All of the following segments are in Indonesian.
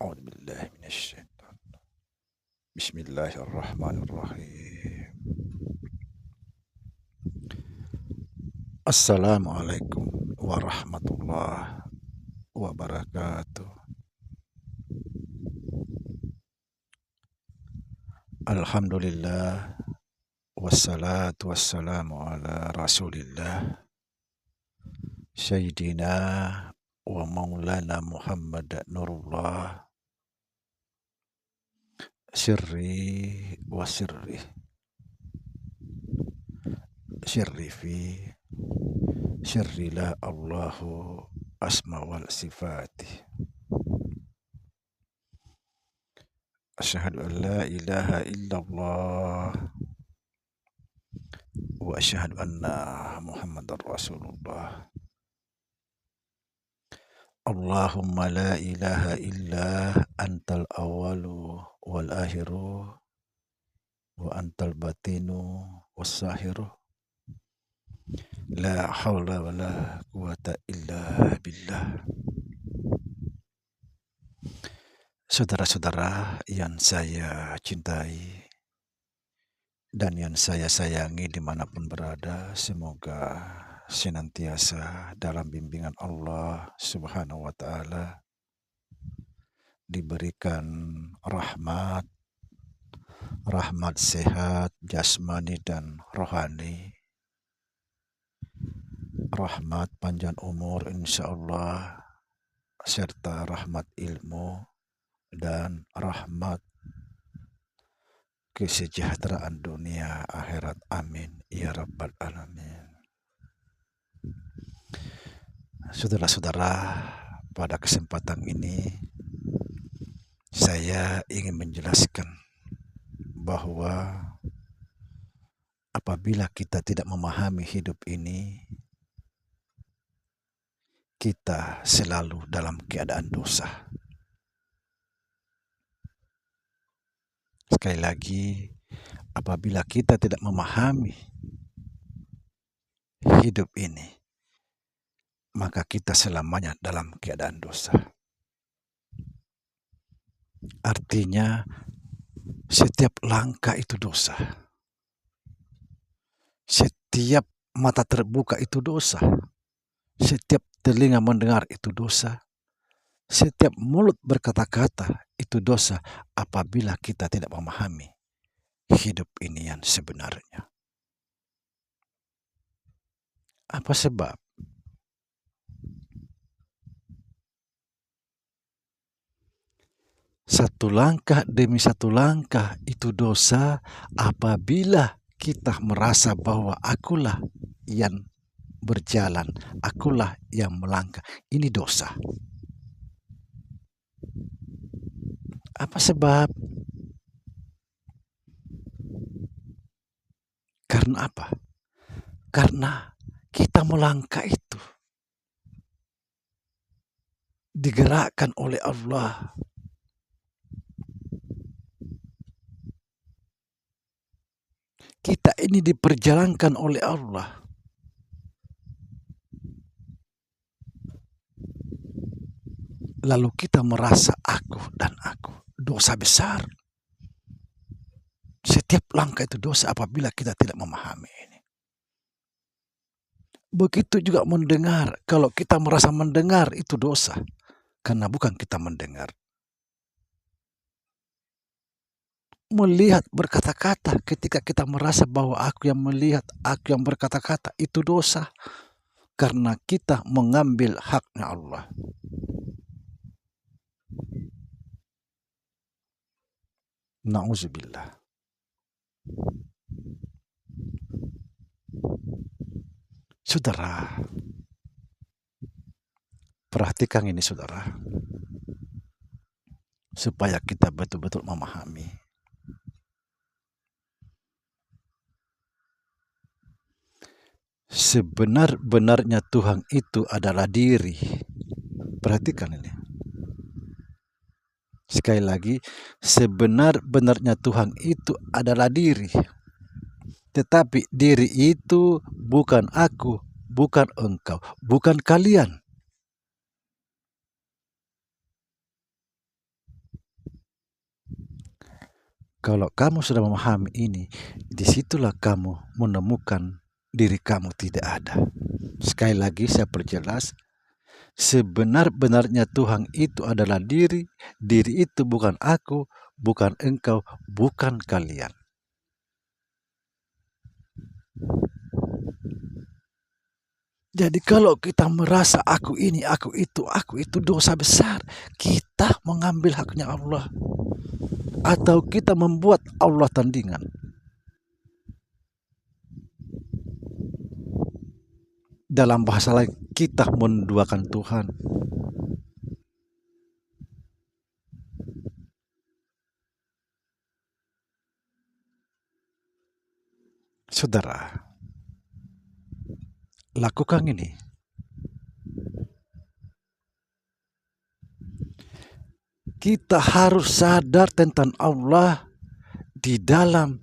A'udzubillahi minasyaitonir rajim. Bismillahirrahmanirrahim. Assalamualaikum warahmatullahi wabarakatuh. Alhamdulillah wassalatu wassalamu ala Rasulillah Sayyidina wa Maulana Muhammad Nurullah sirri wa sirri fi sirri la Allahu asma wal sifati. Asyhadu an la ilaha illallah wa asyhadu anna Muhammadar Rasulullah. Allahumma la ilaha illa antal awalu wal akhiru wa antal batinu was sahiru. La haula wa la quwata illa billah. Saudara-saudara yang saya cintai dan yang saya sayangi dimanapun berada, semoga senantiasa dalam bimbingan Allah Subhanahu wa Ta'ala, diberikan rahmat sehat jasmani dan rohani, rahmat panjang umur insya Allah, serta rahmat ilmu dan rahmat kesejahteraan dunia akhirat. Amin ya rabbal alamin. Saudara-saudara, pada kesempatan ini saya ingin menjelaskan bahwa apabila kita tidak memahami hidup ini, kita selalu dalam keadaan dosa. Sekali lagi, apabila kita tidak memahami hidup ini, maka kita selamanya dalam keadaan dosa. Artinya, setiap langkah itu dosa. Setiap mata terbuka itu dosa. Setiap telinga mendengar itu dosa. Setiap mulut berkata-kata itu dosa apabila kita tidak memahami hidup ini yang sebenarnya. Apa sebab? Satu langkah demi satu langkah itu dosa apabila kita merasa bahwa akulah yang berjalan, akulah yang melangkah. Ini dosa. Apa sebab? Karena apa? Karena kita melangkah itu digerakkan oleh Allah. Kita ini diperjalankan oleh Allah. Lalu kita merasa aku dan aku. Dosa besar. Setiap langkah itu dosa apabila kita tidak memahami ini. Begitu juga mendengar. Kalau kita merasa mendengar itu dosa. Karena bukan kita mendengar. Melihat berkata-kata ketika kita merasa bahwa aku yang melihat, aku yang berkata-kata itu dosa. Karena kita mengambil haknya Allah. Na'udzubillah. Saudara, perhatikan ini saudara, supaya kita betul-betul memahami. Sebenar-benarnya Tuhan itu adalah diri. Perhatikan ini. Sekali lagi, sebenar-benarnya Tuhan itu adalah diri. Tetapi diri itu bukan aku, bukan engkau, bukan kalian. Kalau kamu sudah memahami ini, disitulah kamu menemukan diri kamu tidak ada. Sekali lagi saya perjelas, sebenar-benarnya Tuhan itu adalah diri. Diri itu bukan aku, bukan engkau, bukan kalian. Jadi kalau kita merasa aku ini, aku itu dosa besar. Kita mengambil haknya Allah. Atau kita membuat Allah tandingan. Dalam bahasa lain, kita menduakan Tuhan. Saudara, lakukan ini. Kita harus sadar tentang Allah di dalam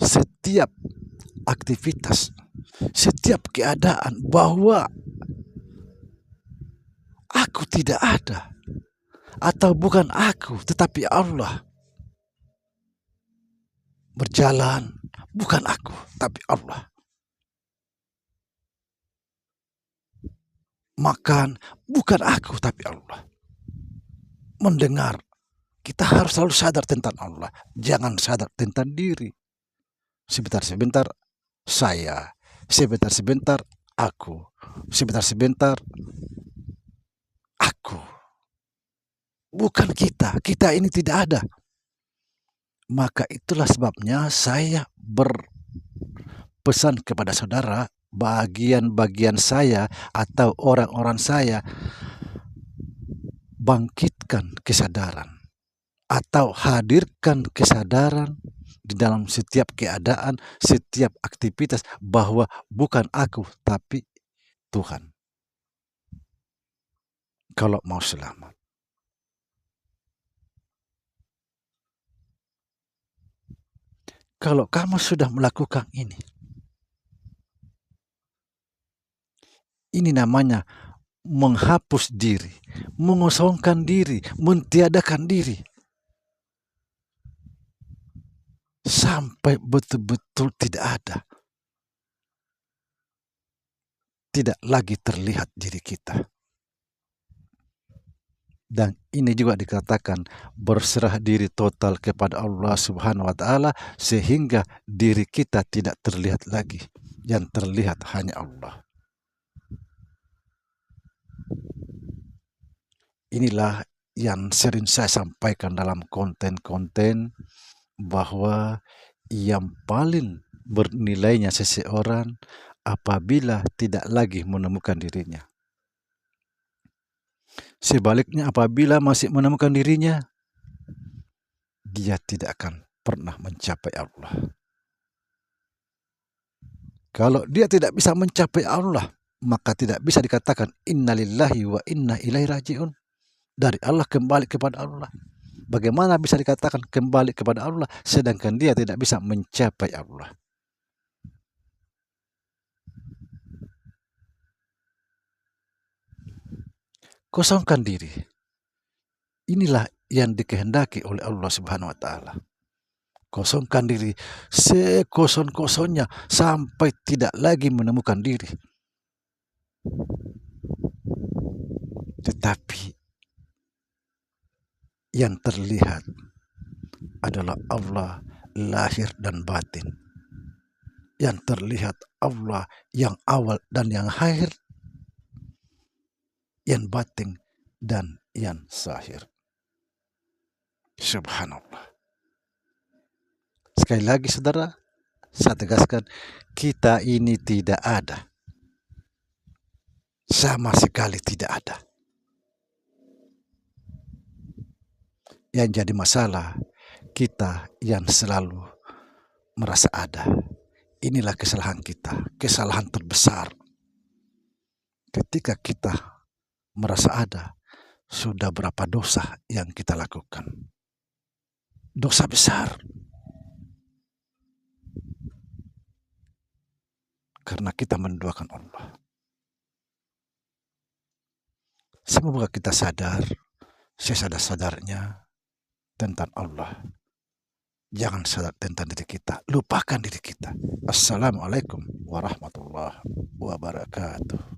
setiap aktivitas, setiap keadaan, bahwa aku tidak ada, atau bukan aku, tetapi Allah. Berjalan, bukan aku, tapi Allah. Makan, bukan aku, tapi Allah. Mendengar, kita harus selalu sadar tentang Allah. Jangan sadar tentang diri. Sebentar-sebentar saya, sebentar-sebentar aku, sebentar-sebentar aku. Bukan kita, kita ini tidak ada. Maka itulah sebabnya saya berpesan kepada saudara, bagian-bagian saya atau orang-orang saya, bangkitkan kesadaran atau hadirkan kesadaran di dalam setiap keadaan, setiap aktivitas, bahwa bukan aku tapi Tuhan. Kalau mau selamat, kalau kamu sudah melakukan ini namanya menghapus diri, mengosongkan diri, mentiadakan diri, sampai betul-betul tidak ada, tidak lagi terlihat diri kita. Dan ini juga dikatakan berserah diri total kepada Allah Subhanahu wa Ta'ala, sehingga diri kita tidak terlihat lagi, yang terlihat hanya Allah. Inilah yang sering saya sampaikan dalam konten-konten, bahwa yang paling bernilainya seseorang apabila tidak lagi menemukan dirinya. Sebaliknya, apabila masih menemukan dirinya, dia tidak akan pernah mencapai Allah. Kalau dia tidak bisa mencapai Allah, maka tidak bisa dikatakan innalillahi wa inna ilaihi raji'un. Dari Allah kembali kepada Allah. Bagaimana bisa dikatakan kembali kepada Allah sedangkan dia tidak bisa mencapai Allah? Kosongkan diri. Inilah yang dikehendaki oleh Allah Subhanahu wa Ta'ala. Kosongkan diri sekosong-kosongnya sampai tidak lagi menemukan diri. Tetapi yang terlihat adalah Allah lahir dan batin. Yang terlihat Allah yang awal dan yang akhir, yang batin dan yang zahir. Subhanallah. Sekali lagi saudara, saya tegaskan, kita ini tidak ada. Sama sekali tidak ada. Yang jadi masalah, kita yang selalu merasa ada. Inilah kesalahan kita, kesalahan terbesar. Ketika kita merasa ada, sudah berapa dosa yang kita lakukan. Dosa besar. Karena kita menduakan Allah. Semoga kita sadar, sesadar-sadarnya tentang Allah. Jangan sadar tentang diri kita, lupakan diri kita. Assalamualaikum warahmatullahi wabarakatuh.